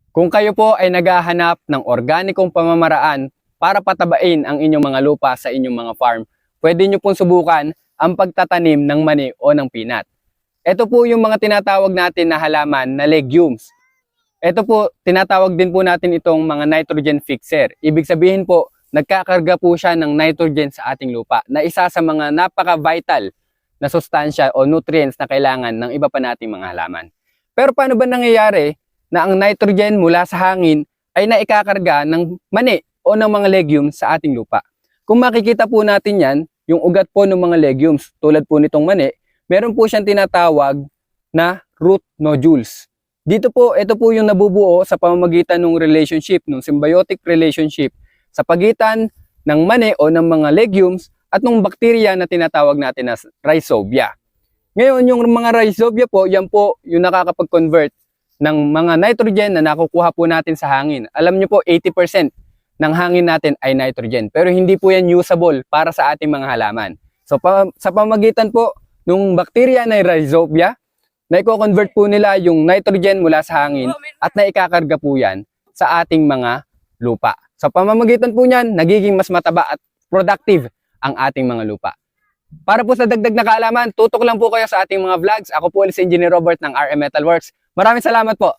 Kung kayo po ay naghahanap ng organikong pamamaraan para patabain ang inyong mga lupa sa inyong mga farm, pwede nyo pong subukan ang pagtatanim ng mani o ng peanut. Ito po yung mga tinatawag natin na halaman na legumes. Ito po, tinatawag din po natin itong mga nitrogen fixer. Ibig sabihin po, nagkakarga po siya ng nitrogen sa ating lupa na isa sa mga napaka-vital na sustansya o nutrients na kailangan ng iba pa nating mga halaman. Pero paano ba nangyayari na ang nitrogen mula sa hangin ay naikakarga ng mani o ng mga legumes sa ating lupa? Kung makikita po natin yan, yung ugat po ng mga legumes tulad po nitong mani, meron po siyang tinatawag na root nodules. Dito po, ito po yung nabubuo sa pamamagitan ng relationship, ng symbiotic relationship sa pagitan ng mani o ng mga legumes at ng bakterya na tinatawag natin na rhizobia. Ngayon, yung mga rhizobia po, yan po yung nakakapag-convert ng mga nitrogen na nakukuha po natin sa hangin. Alam nyo po, 80% ng hangin natin ay nitrogen. Pero hindi po yan usable para sa ating mga halaman. So, sa pamamagitan po ng bakterya na rhizobia, naiko-convert po nila yung nitrogen mula sa hangin at naikakarga po yan sa ating mga lupa. Sa pamamagitan po niyan, nagiging mas mataba at productive ang ating mga lupa. Para po sa dagdag na kaalaman, tutok lang po kayo sa ating mga vlogs. Ako po si Engineer Robert ng RM Metalworks. Maraming salamat po.